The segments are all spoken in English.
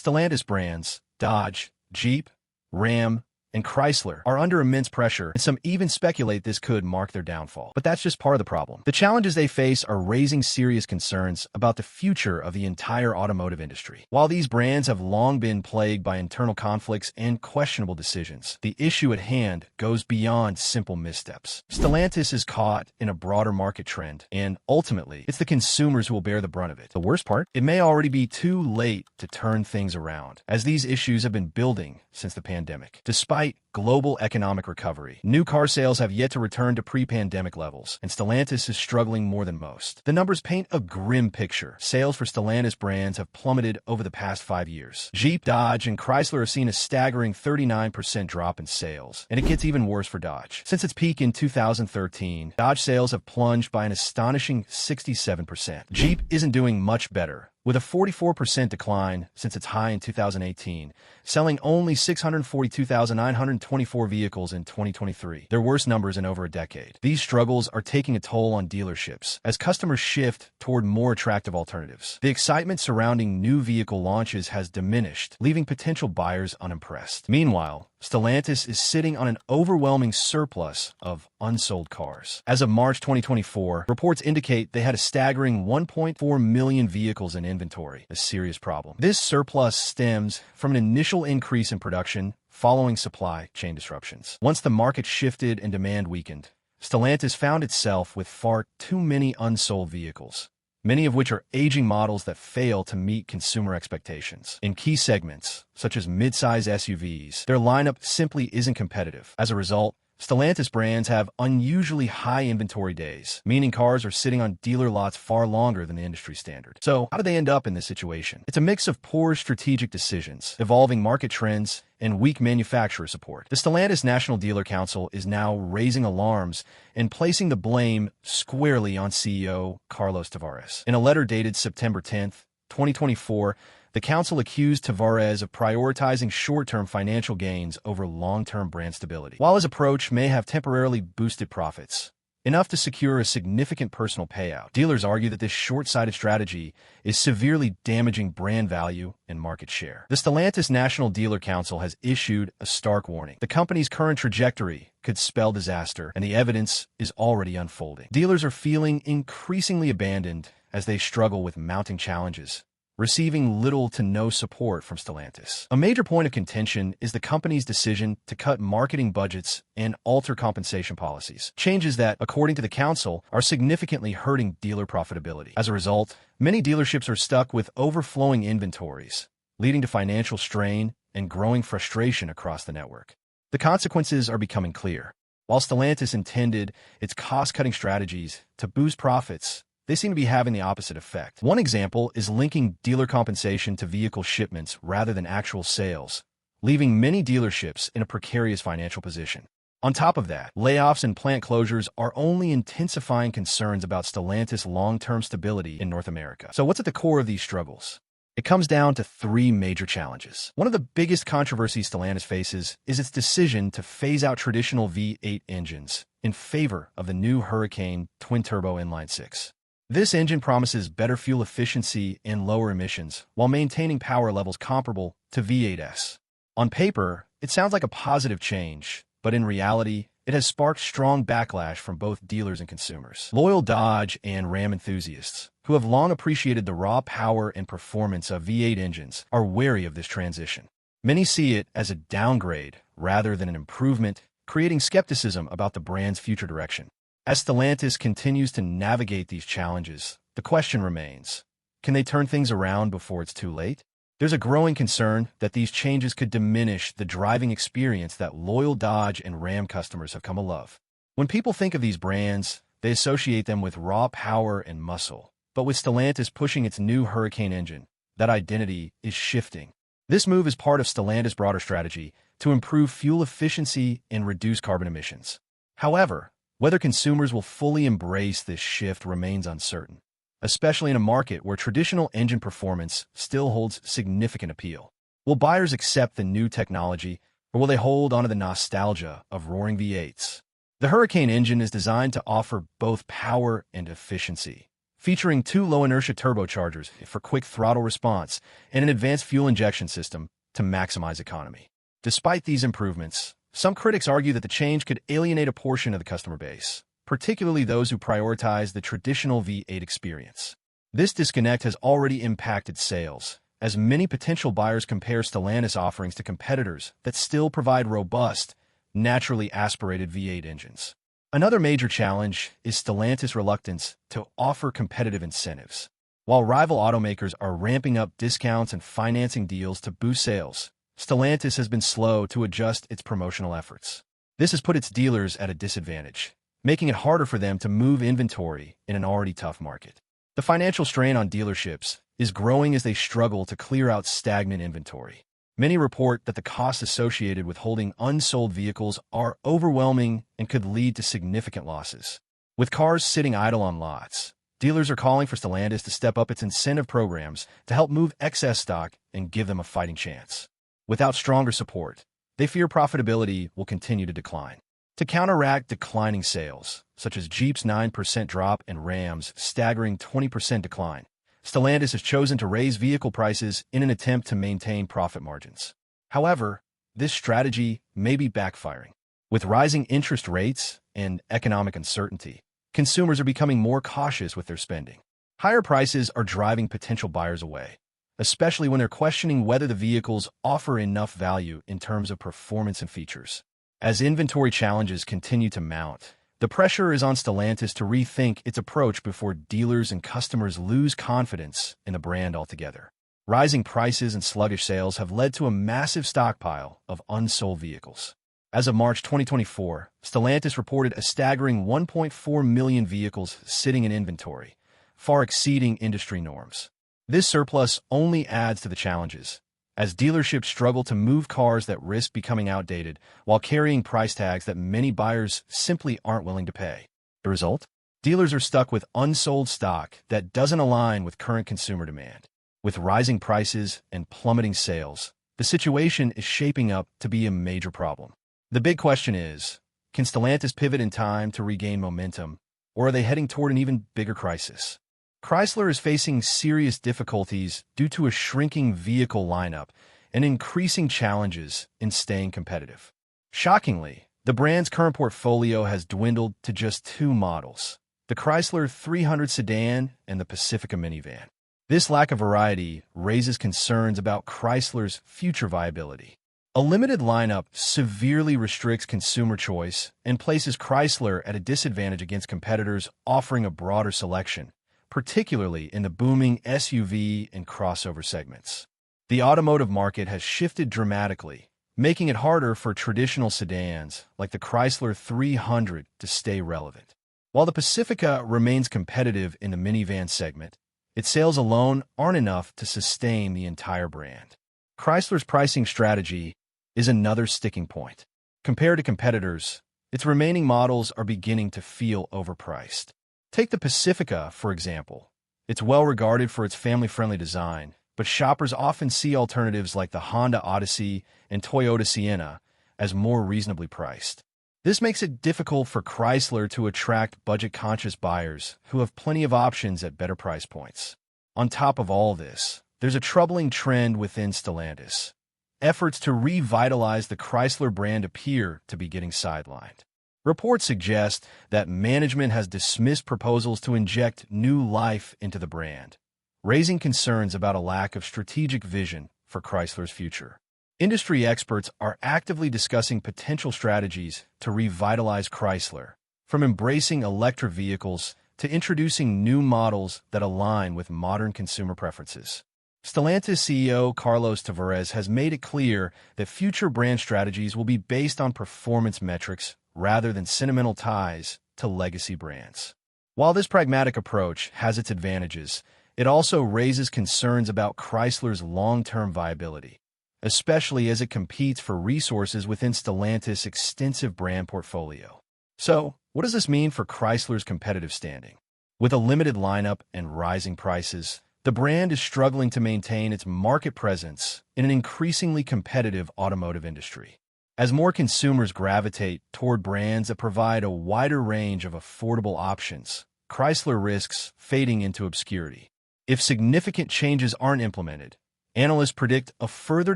Stellantis brands, Dodge, Jeep, Ram, and Chrysler are under immense pressure, and some even speculate this could mark their downfall. But that's just part of the problem. The challenges they face are raising serious concerns about the future of the entire automotive industry. While these brands have long been plagued by internal conflicts and questionable decisions, the issue at hand goes beyond simple missteps. Stellantis is caught in a broader market trend, and ultimately, it's the consumers who will bear the brunt of it. The worst part? It may already be too late to turn things around, as these issues have been building since the pandemic. Despite global economic recovery, new car sales have yet to return to pre-pandemic levels, and Stellantis is struggling more than most. The numbers paint a grim picture. Sales for Stellantis brands have plummeted over the past 5 years. Jeep, Dodge, and Chrysler have seen a staggering 39% drop in sales, and it gets even worse for Dodge. Since its peak in 2013, Dodge sales have plunged by an astonishing 67%. Jeep isn't doing much better, with a 44% decline since its high in 2018, selling only 642,924 vehicles in 2023, their worst numbers in over a decade. These struggles are taking a toll on dealerships as customers shift toward more attractive alternatives. The excitement surrounding new vehicle launches has diminished, leaving potential buyers unimpressed. Meanwhile, Stellantis is sitting on an overwhelming surplus of unsold cars. As of March 2024, reports indicate they had a staggering 1.4 million vehicles in inventory, a serious problem. This surplus stems from an initial increase in production following supply chain disruptions. Once the market shifted and demand weakened, Stellantis found itself with far too many unsold vehicles, many of which are aging models that fail to meet consumer expectations. In key segments, such as mid-size SUVs, their lineup simply isn't competitive. As a result, Stellantis brands have unusually high inventory days, meaning cars are sitting on dealer lots far longer than the industry standard. So, how do they end up in this situation? It's a mix of poor strategic decisions, evolving market trends, and weak manufacturer support. The Stellantis National Dealer Council is now raising alarms and placing the blame squarely on CEO Carlos Tavares. In a letter dated September 10th, 2024, the council accused Tavares of prioritizing short-term financial gains over long-term brand stability. While his approach may have temporarily boosted profits, enough to secure a significant personal payout, dealers argue that this short-sighted strategy is severely damaging brand value and market share. The Stellantis National Dealer Council has issued a stark warning. The company's current trajectory could spell disaster, and the evidence is already unfolding. Dealers are feeling increasingly abandoned as they struggle with mounting challenges, receiving little to no support from Stellantis. A major point of contention is the company's decision to cut marketing budgets and alter compensation policies, changes that, according to the council, are significantly hurting dealer profitability. As a result, many dealerships are stuck with overflowing inventories, leading to financial strain and growing frustration across the network. The consequences are becoming clear. While Stellantis intended its cost-cutting strategies to boost profits, they seem to be having the opposite effect. One example is linking dealer compensation to vehicle shipments rather than actual sales, leaving many dealerships in a precarious financial position. On top of that, layoffs and plant closures are only intensifying concerns about Stellantis' long-term stability in North America. So what's at the core of these struggles? It comes down to three major challenges. One of the biggest controversies Stellantis faces is its decision to phase out traditional V8 engines in favor of the new Hurricane twin-turbo inline-six. This engine promises better fuel efficiency and lower emissions while maintaining power levels comparable to V8s. On paper, it sounds like a positive change, but in reality, it has sparked strong backlash from both dealers and consumers. Loyal Dodge and Ram enthusiasts, who have long appreciated the raw power and performance of V8 engines, are wary of this transition. Many see it as a downgrade rather than an improvement, creating skepticism about the brand's future direction. As Stellantis continues to navigate these challenges, the question remains, can they turn things around before it's too late? There's a growing concern that these changes could diminish the driving experience that loyal Dodge and Ram customers have come to love. When people think of these brands, they associate them with raw power and muscle. But with Stellantis pushing its new Hurricane engine, that identity is shifting. This move is part of Stellantis' broader strategy to improve fuel efficiency and reduce carbon emissions. However, whether consumers will fully embrace this shift remains uncertain, especially in a market where traditional engine performance still holds significant appeal. Will buyers accept the new technology, or will they hold onto the nostalgia of roaring V8s? The Hurricane engine is designed to offer both power and efficiency, featuring 2 low-inertia turbochargers for quick throttle response and an advanced fuel injection system to maximize economy. Despite these improvements, some critics argue that the change could alienate a portion of the customer base, particularly those who prioritize the traditional V8 experience. This disconnect has already impacted sales, as many potential buyers compare Stellantis offerings to competitors that still provide robust, naturally aspirated V8 engines. Another major challenge is Stellantis' reluctance to offer competitive incentives. While rival automakers are ramping up discounts and financing deals to boost sales, Stellantis has been slow to adjust its promotional efforts. This has put its dealers at a disadvantage, making it harder for them to move inventory in an already tough market. The financial strain on dealerships is growing as they struggle to clear out stagnant inventory. Many report that the costs associated with holding unsold vehicles are overwhelming and could lead to significant losses. With cars sitting idle on lots, dealers are calling for Stellantis to step up its incentive programs to help move excess stock and give them a fighting chance. Without stronger support, they fear profitability will continue to decline. To counteract declining sales, such as Jeep's 9% drop and Ram's staggering 20% decline, Stellantis has chosen to raise vehicle prices in an attempt to maintain profit margins. However, this strategy may be backfiring. With rising interest rates and economic uncertainty, consumers are becoming more cautious with their spending. Higher prices are driving potential buyers away, especially when they're questioning whether the vehicles offer enough value in terms of performance and features. As inventory challenges continue to mount, the pressure is on Stellantis to rethink its approach before dealers and customers lose confidence in the brand altogether. Rising prices and sluggish sales have led to a massive stockpile of unsold vehicles. As of March 2024, Stellantis reported a staggering 1.4 million vehicles sitting in inventory, far exceeding industry norms. This surplus only adds to the challenges, as dealerships struggle to move cars that risk becoming outdated while carrying price tags that many buyers simply aren't willing to pay. The result? Dealers are stuck with unsold stock that doesn't align with current consumer demand. With rising prices and plummeting sales, the situation is shaping up to be a major problem. The big question is, can Stellantis pivot in time to regain momentum, or are they heading toward an even bigger crisis? Chrysler is facing serious difficulties due to a shrinking vehicle lineup and increasing challenges in staying competitive. Shockingly, the brand's current portfolio has dwindled to just 2 models, the Chrysler 300 sedan and the Pacifica minivan. This lack of variety raises concerns about Chrysler's future viability. A limited lineup severely restricts consumer choice and places Chrysler at a disadvantage against competitors offering a broader selection, particularly in the booming SUV and crossover segments. The automotive market has shifted dramatically, making it harder for traditional sedans like the Chrysler 300 to stay relevant. While the Pacifica remains competitive in the minivan segment, its sales alone aren't enough to sustain the entire brand. Chrysler's pricing strategy is another sticking point. Compared to competitors, its remaining models are beginning to feel overpriced. Take the Pacifica, for example. It's well regarded for its family-friendly design, but shoppers often see alternatives like the Honda Odyssey and Toyota Sienna as more reasonably priced. This makes it difficult for Chrysler to attract budget-conscious buyers who have plenty of options at better price points. On top of all this, there's a troubling trend within Stellantis. Efforts to revitalize the Chrysler brand appear to be getting sidelined. Reports suggest that management has dismissed proposals to inject new life into the brand, raising concerns about a lack of strategic vision for Chrysler's future. Industry experts are actively discussing potential strategies to revitalize Chrysler, from embracing electric vehicles to introducing new models that align with modern consumer preferences. Stellantis CEO Carlos Tavares has made it clear that future brand strategies will be based on performance metrics rather than sentimental ties to legacy brands. While this pragmatic approach has its advantages, it also raises concerns about Chrysler's long-term viability, especially as it competes for resources within Stellantis' extensive brand portfolio. So, what does this mean for Chrysler's competitive standing? With a limited lineup and rising prices, the brand is struggling to maintain its market presence in an increasingly competitive automotive industry. As more consumers gravitate toward brands that provide a wider range of affordable options, Chrysler risks fading into obscurity. If significant changes aren't implemented, analysts predict a further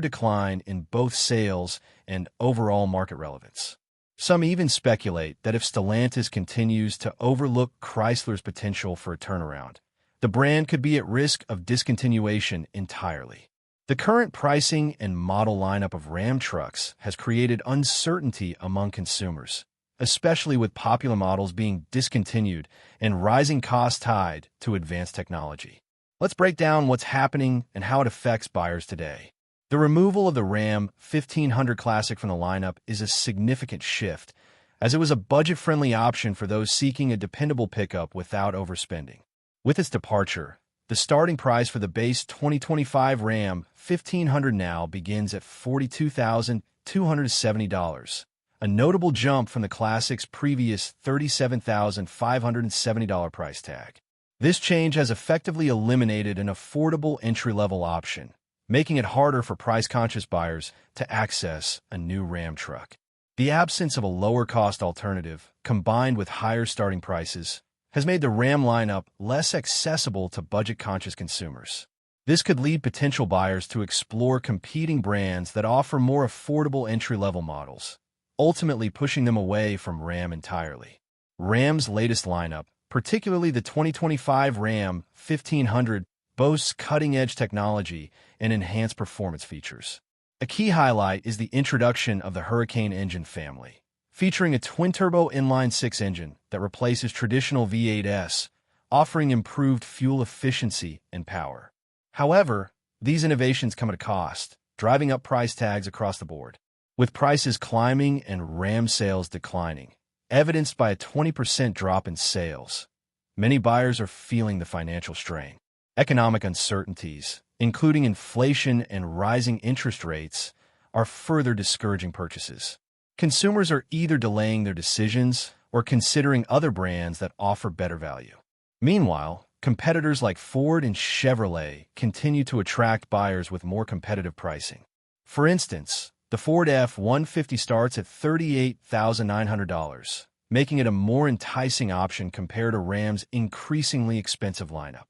decline in both sales and overall market relevance. Some even speculate that if Stellantis continues to overlook Chrysler's potential for a turnaround, the brand could be at risk of discontinuation entirely. The current pricing and model lineup of Ram trucks has created uncertainty among consumers, especially with popular models being discontinued and rising costs tied to advanced technology. Let's break down what's happening and how it affects buyers today. The removal of the Ram 1500 Classic from the lineup is a significant shift, as it was a budget-friendly option for those seeking a dependable pickup without overspending. With its departure, the starting price for the base 2025 Ram 1500 now begins at $42,270, a notable jump from the Classic's previous $37,570 price tag. This change has effectively eliminated an affordable entry-level option, making it harder for price-conscious buyers to access a new Ram truck. The absence of a lower-cost alternative, combined with higher starting prices, has made the Ram lineup less accessible to budget-conscious consumers. This could lead potential buyers to explore competing brands that offer more affordable entry-level models, ultimately pushing them away from Ram entirely. Ram's latest lineup, particularly the 2025 Ram 1500, boasts cutting-edge technology and enhanced performance features. A key highlight is the introduction of the Hurricane engine family, featuring a twin-turbo inline-six engine that replaces traditional V8s, offering improved fuel efficiency and power. However, these innovations come at a cost, driving up price tags across the board. With prices climbing and Ram sales declining, evidenced by a 20% drop in sales, many buyers are feeling the financial strain. Economic uncertainties, including inflation and rising interest rates, are further discouraging purchases. Consumers are either delaying their decisions or considering other brands that offer better value. Meanwhile, competitors like Ford and Chevrolet continue to attract buyers with more competitive pricing. For instance, the Ford F-150 starts at $38,900, making it a more enticing option compared to Ram's increasingly expensive lineup.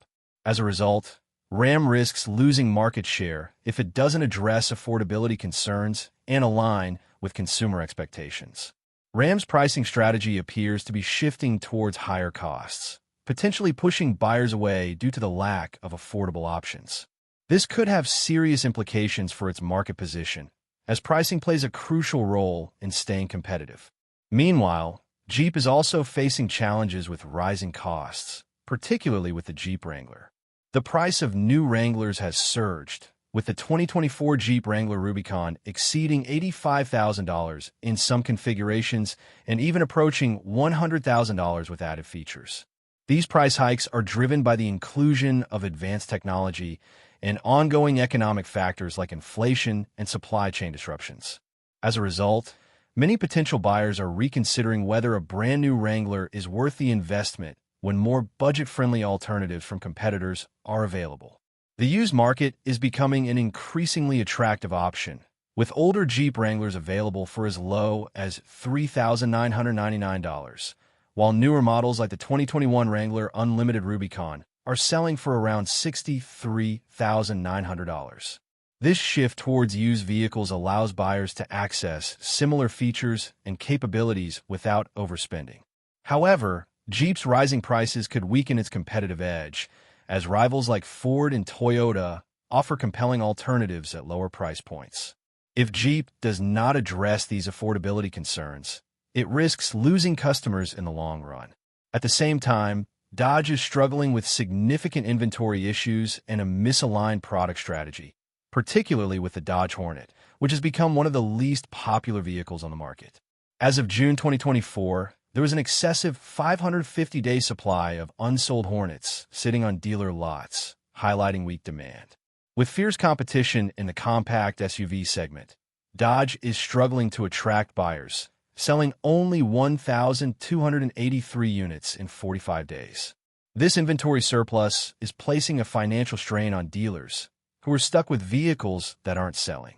As a result, Ram risks losing market share if it doesn't address affordability concerns and align with consumer expectations. Ram's pricing strategy appears to be shifting towards higher costs, potentially pushing buyers away due to the lack of affordable options. This could have serious implications for its market position, as pricing plays a crucial role in staying competitive. Meanwhile, Jeep is also facing challenges with rising costs, particularly with the Jeep Wrangler. The price of new Wranglers has surged, with the 2024 Jeep Wrangler Rubicon exceeding $85,000 in some configurations and even approaching $100,000 with added features. These price hikes are driven by the inclusion of advanced technology and ongoing economic factors like inflation and supply chain disruptions. As a result, many potential buyers are reconsidering whether a brand new Wrangler is worth the investment when more budget-friendly alternatives from competitors are available. The used market is becoming an increasingly attractive option, with older Jeep Wranglers available for as low as $3,999, while newer models like the 2021 Wrangler Unlimited Rubicon are selling for around $63,900. This shift towards used vehicles allows buyers to access similar features and capabilities without overspending. However, Jeep's rising prices could weaken its competitive edge, as rivals like Ford and Toyota offer compelling alternatives at lower price points. If Jeep does not address these affordability concerns, it risks losing customers in the long run. At the same time, Dodge is struggling with significant inventory issues and a misaligned product strategy, particularly with the Dodge Hornet, which has become one of the least popular vehicles on the market. As of June 2024, there was an excessive 550-day supply of unsold Hornets sitting on dealer lots, highlighting weak demand. With fierce competition in the compact SUV segment, Dodge is struggling to attract buyers, selling only 1,283 units in 45 days. This inventory surplus is placing a financial strain on dealers, who are stuck with vehicles that aren't selling.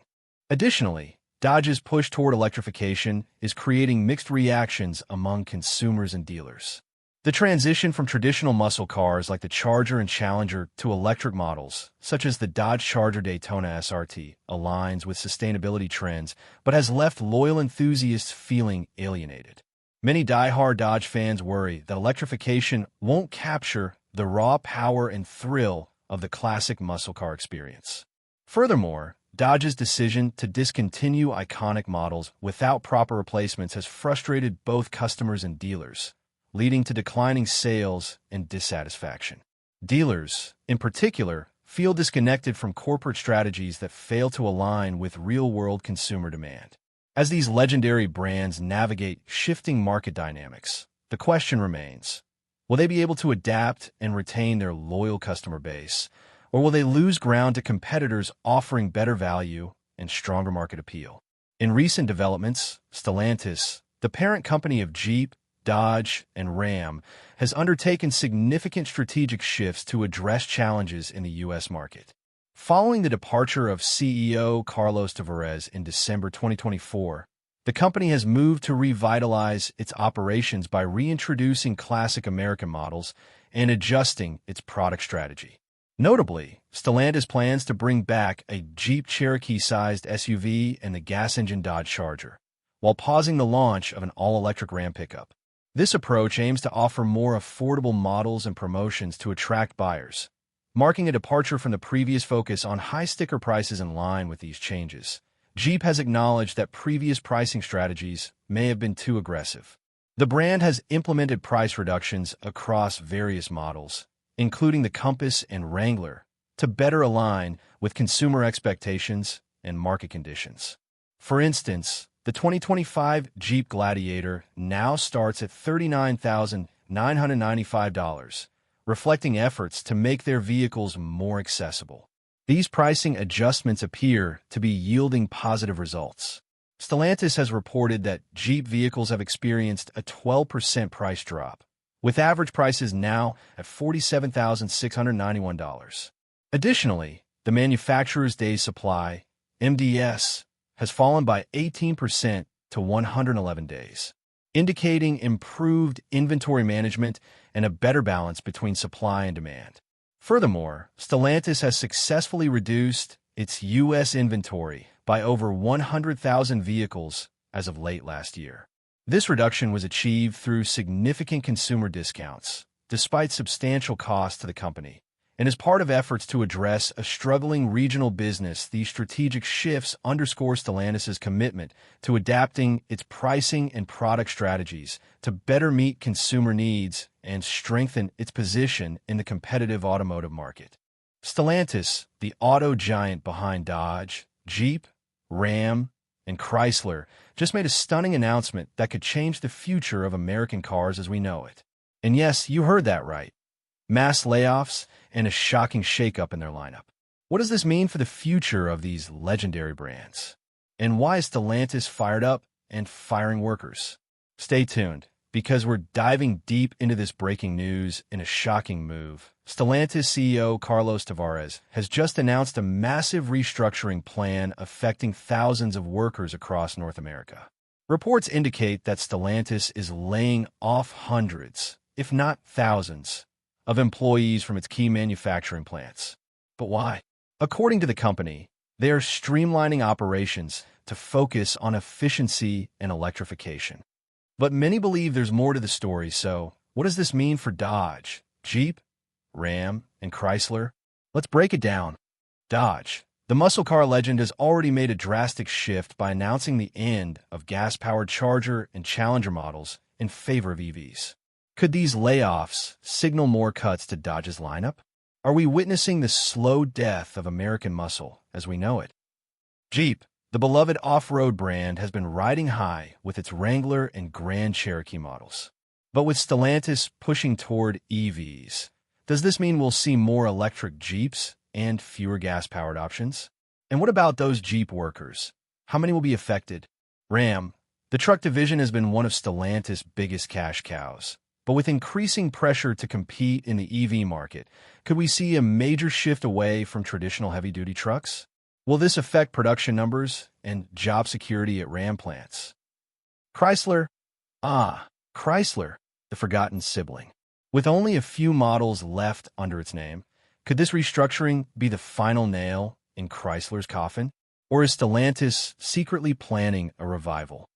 Additionally, Dodge's push toward electrification is creating mixed reactions among consumers and dealers. The transition from traditional muscle cars like the Charger and Challenger to electric models, such as the Dodge Charger Daytona SRT, aligns with sustainability trends but has left loyal enthusiasts feeling alienated. Many die-hard Dodge fans worry that electrification won't capture the raw power and thrill of the classic muscle car experience. Furthermore, Dodge's decision to discontinue iconic models without proper replacements has frustrated both customers and dealers, leading to declining sales and dissatisfaction. Dealers, in particular, feel disconnected from corporate strategies that fail to align with real-world consumer demand. As these legendary brands navigate shifting market dynamics, the question remains, will they be able to adapt and retain their loyal customer base, or will they lose ground to competitors offering better value and stronger market appeal? In recent developments, Stellantis, the parent company of Jeep, Dodge, and Ram, has undertaken significant strategic shifts to address challenges in the U.S. market. Following the departure of CEO Carlos Tavares in December 2024, the company has moved to revitalize its operations by reintroducing classic American models and adjusting its product strategy. Notably, Stellantis plans to bring back a Jeep Cherokee-sized SUV and the gas-engine Dodge Charger, while pausing the launch of an all-electric Ram pickup. This approach aims to offer more affordable models and promotions to attract buyers, marking a departure from the previous focus on high sticker prices. In line with these changes, Jeep has acknowledged that previous pricing strategies may have been too aggressive. The brand has implemented price reductions across various models, including the Compass and Wrangler, to better align with consumer expectations and market conditions. For instance, the 2025 Jeep Gladiator now starts at $39,995, reflecting efforts to make their vehicles more accessible. These pricing adjustments appear to be yielding positive results. Stellantis has reported that Jeep vehicles have experienced a 12% price drop, with average prices now at $47,691. Additionally, the manufacturer's days supply, MDS, has fallen by 18% to 111 days, indicating improved inventory management and a better balance between supply and demand. Furthermore, Stellantis has successfully reduced its U.S. inventory by over 100,000 vehicles as of late last year. This reduction was achieved through significant consumer discounts, despite substantial costs to the company, and as part of efforts to address a struggling regional business. These strategic shifts underscore Stellantis' commitment to adapting its pricing and product strategies to better meet consumer needs and strengthen its position in the competitive automotive market. Stellantis, the auto giant behind Dodge, Jeep, Ram, and Chrysler, just made a stunning announcement that could change the future of American cars as we know it. And yes, you heard that right. Mass layoffs and a shocking shakeup in their lineup. What does this mean for the future of these legendary brands? And why is Stellantis fired up and firing workers? Stay tuned, because we're diving deep into this breaking news in a shocking move. Stellantis CEO Carlos Tavares has just announced a massive restructuring plan affecting thousands of workers across North America. Reports indicate that Stellantis is laying off hundreds, if not thousands, of employees from its key manufacturing plants. But why? According to the company, they are streamlining operations to focus on efficiency and electrification. But many believe there's more to the story, so what does this mean for Dodge, Jeep, Ram, and Chrysler? Let's break it down. Dodge, the muscle car legend, has already made a drastic shift by announcing the end of gas-powered Charger and Challenger models in favor of EVs. Could these layoffs signal more cuts to Dodge's lineup? Are we witnessing the slow death of American muscle as we know it? Jeep, the beloved off-road brand, has been riding high with its Wrangler and Grand Cherokee models. But with Stellantis pushing toward EVs, does this mean we'll see more electric Jeeps and fewer gas-powered options? And what about those Jeep workers? How many will be affected? Ram, the truck division, has been one of Stellantis' biggest cash cows. But with increasing pressure to compete in the EV market, could we see a major shift away from traditional heavy-duty trucks? Will this affect production numbers and job security at Ram plants? Chrysler? Chrysler, the forgotten sibling. With only a few models left under its name, could this restructuring be the final nail in Chrysler's coffin? Or is Stellantis secretly planning a revival?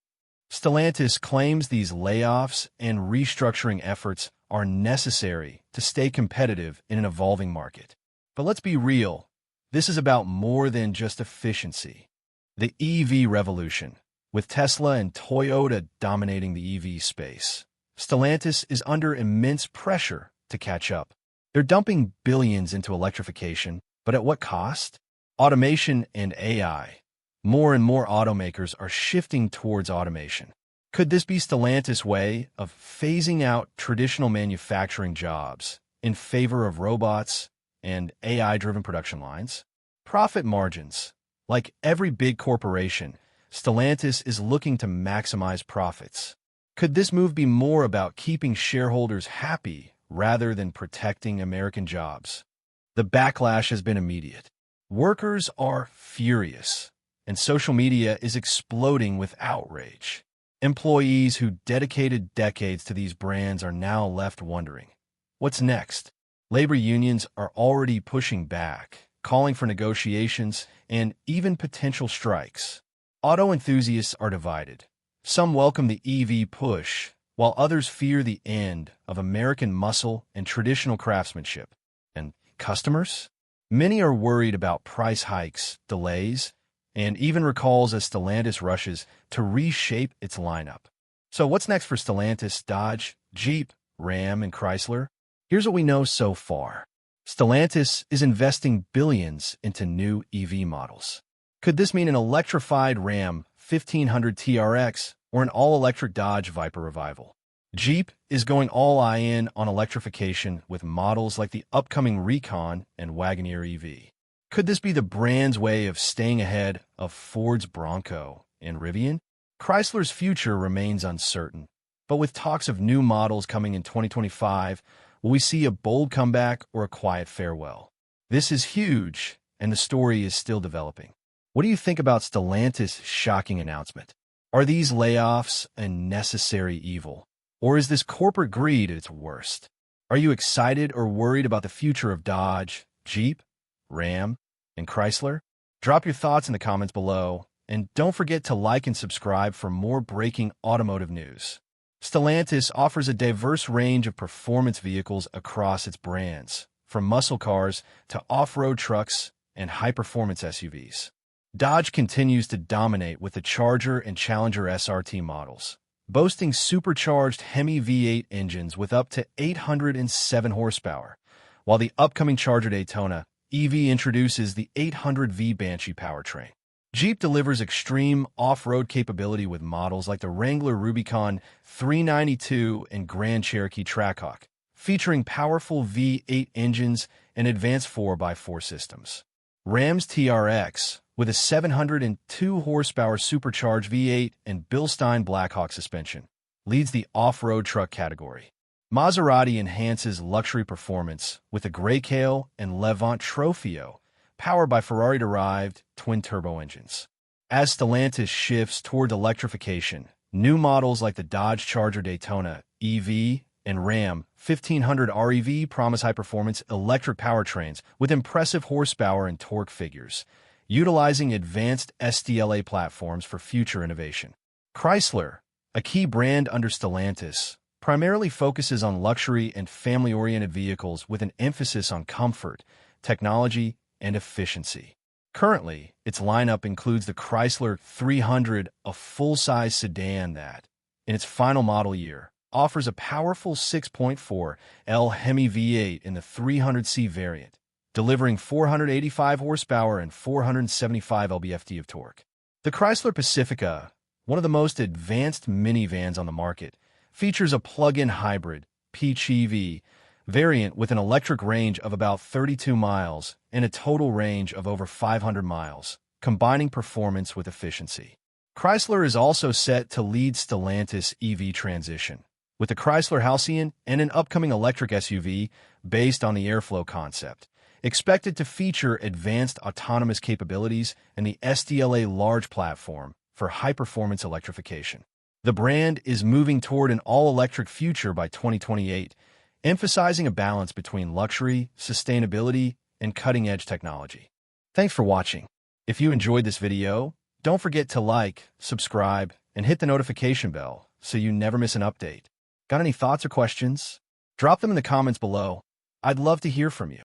Stellantis claims these layoffs and restructuring efforts are necessary to stay competitive in an evolving market. But let's be real, this is about more than just efficiency. The EV revolution, with Tesla and Toyota dominating the EV space, Stellantis is under immense pressure to catch up. They're dumping billions into electrification, but at what cost? Automation and AI. More and more automakers are shifting towards automation. Could this be Stellantis' way of phasing out traditional manufacturing jobs in favor of robots and AI-driven production lines? Profit margins. Like every big corporation, Stellantis is looking to maximize profits. Could this move be more about keeping shareholders happy rather than protecting American jobs? The backlash has been immediate. Workers are furious, and social media is exploding with outrage. Employees who dedicated decades to these brands are now left wondering, what's next? Labor unions are already pushing back, calling for negotiations and even potential strikes. Auto enthusiasts are divided. Some welcome the EV push, while others fear the end of American muscle and traditional craftsmanship. And customers? Many are worried about price hikes, delays, and even recalls as Stellantis rushes to reshape its lineup. So what's next for Stellantis, Dodge, Jeep, Ram, and Chrysler? Here's what we know so far. Stellantis is investing billions into new EV models. Could this mean an electrified Ram 1500 TRX or an all-electric Dodge Viper revival? Jeep is going all-in on electrification with models like the upcoming Recon and Wagoneer EV. Could this be the brand's way of staying ahead of Ford's Bronco and Rivian? Chrysler's future remains uncertain, but with talks of new models coming in 2025, will we see a bold comeback or a quiet farewell? This is huge, and the story is still developing. What do you think about Stellantis' shocking announcement? Are these layoffs a necessary evil, or is this corporate greed at its worst? Are you excited or worried about the future of Dodge, Jeep, Ram, and Chrysler? Drop your thoughts in the comments below, and don't forget to like and subscribe for more breaking automotive news. Stellantis offers a diverse range of performance vehicles across its brands, from muscle cars to off-road trucks and high-performance SUVs. Dodge continues to dominate with the Charger and Challenger SRT models, boasting supercharged Hemi V8 engines with up to 807 horsepower, while the upcoming Charger Daytona EV introduces the 800V Banshee powertrain. Jeep delivers extreme off-road capability with models like the Wrangler Rubicon 392 and Grand Cherokee Trackhawk, featuring powerful V8 engines and advanced 4x4 systems. Ram's TRX, with a 702 horsepower supercharged V8 and Bilstein Blackhawk suspension, leads the off-road truck category. Maserati enhances luxury performance with the Greycale and Levant Trofeo, powered by Ferrari-derived twin-turbo engines. As Stellantis shifts toward electrification, new models like the Dodge Charger Daytona EV and Ram 1500 REV promise high-performance electric powertrains with impressive horsepower and torque figures, utilizing advanced SDLA platforms for future innovation. Chrysler, a key brand under Stellantis, primarily focuses on luxury and family-oriented vehicles with an emphasis on comfort, technology, and efficiency. Currently, its lineup includes the Chrysler 300, a full-size sedan that, in its final model year, offers a powerful 6.4L Hemi V8 in the 300C variant, delivering 485 horsepower and 475 lb-ft of torque. The Chrysler Pacifica, one of the most advanced minivans on the market, features a plug-in hybrid PHEV variant with an electric range of about 32 miles and a total range of over 500 miles, combining performance with efficiency. Chrysler is also set to lead Stellantis' EV transition, with the Chrysler Halcyon and an upcoming electric SUV based on the Airflow concept, expected to feature advanced autonomous capabilities and the SDLA large platform for high-performance electrification. The brand is moving toward an all-electric future by 2028, emphasizing a balance between luxury, sustainability, and cutting-edge technology. Thanks for watching. If you enjoyed this video, don't forget to like, subscribe, and hit the notification bell so you never miss an update. Got any thoughts or questions? Drop them in the comments below. I'd love to hear from you.